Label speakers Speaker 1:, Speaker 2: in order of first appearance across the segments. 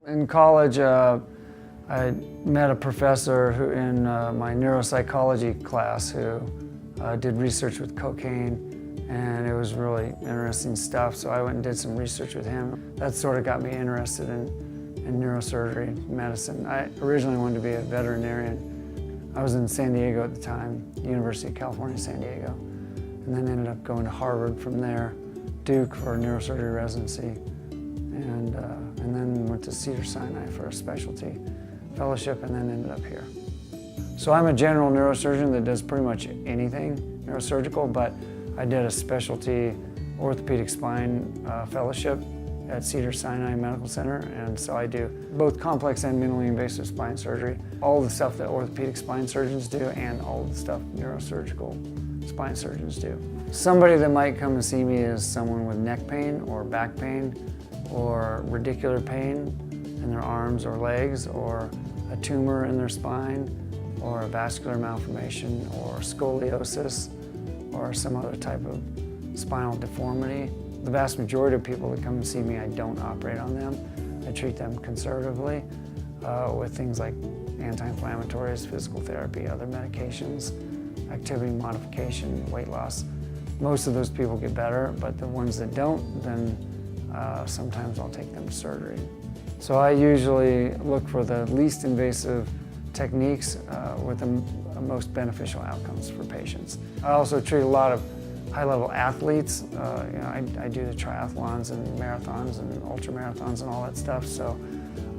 Speaker 1: In college, I met a professor who, in my neuropsychology class, who did research with cocaine, and it was really interesting stuff, so I went and did some research with him. That sort of got me interested in neurosurgery medicine. I originally wanted to be a veterinarian. I was in San Diego at the time, University of California, San Diego, and then ended up going to Harvard from there, Duke for neurosurgery residency, and then went to Cedars-Sinai for a specialty fellowship, and then ended up here. So I'm a general neurosurgeon that does pretty much anything neurosurgical, but I did a specialty orthopedic spine fellowship at Cedars-Sinai Medical Center, and so I do both complex and minimally invasive spine surgery, all the stuff that orthopedic spine surgeons do and all the stuff neurosurgical spine surgeons do. Somebody that might come and see me is someone with neck pain or back pain or radicular pain in their arms or legs, or a tumor in their spine, or a vascular malformation, or scoliosis, or some other type of spinal deformity. The vast majority of people that come and see me, I don't operate on them. I treat them conservatively with things like anti-inflammatories, physical therapy, other medications, activity modification, weight loss. Most of those people get better, but the ones that don't, then sometimes I'll take them to surgery. So I usually look for the least invasive techniques with the most beneficial outcomes for patients. I also treat a lot of high-level athletes. I do the triathlons and marathons and ultramarathons and all that stuff, so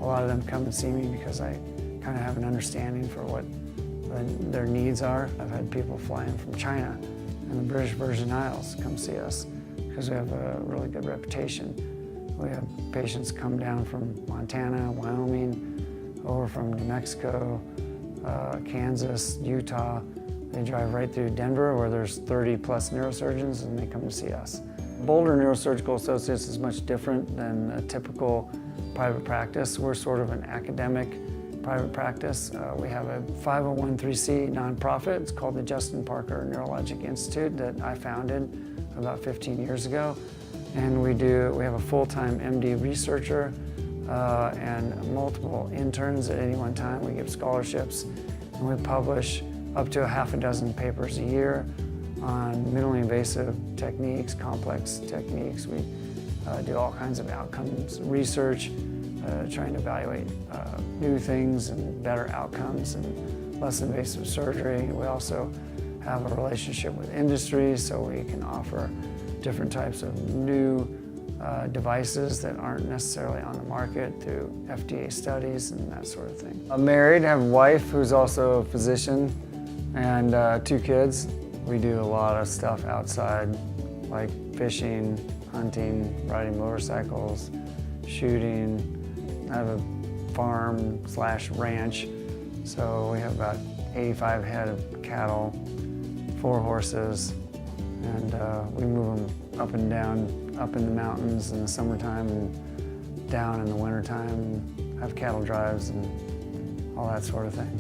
Speaker 1: a lot of them come and see me because I kind of have an understanding for what their needs are. I've had people fly in from China and the British Virgin Isles come see us because we have a really good reputation. We have patients come down from Montana, Wyoming, over from New Mexico, Kansas, Utah. They drive right through Denver, where there's 30 plus neurosurgeons, and they come to see us. Boulder Neurosurgical Associates is much different than a typical private practice. We're sort of an academic private practice. We have a 501(c) nonprofit. It's called the Justin Parker Neurologic Institute that I founded about 15 years ago. And we have a full-time MD researcher and multiple interns at any one time. We give scholarships, and we publish up to half a dozen papers a year on minimally invasive techniques, complex techniques. We do all kinds of outcomes research, trying to evaluate new things and better outcomes and less invasive surgery. We also have a relationship with industry, so we can offer different types of new devices that aren't necessarily on the market through FDA studies and that sort of thing. I'm married, I have a wife who's also a physician, and 2 kids. We do a lot of stuff outside, like fishing, hunting, riding motorcycles, shooting. I have a farm/ranch, so we have about 85 head of cattle, 4 horses, and we move them up and down, up in the mountains in the summertime and down in the wintertime, and have cattle drives and all that sort of thing.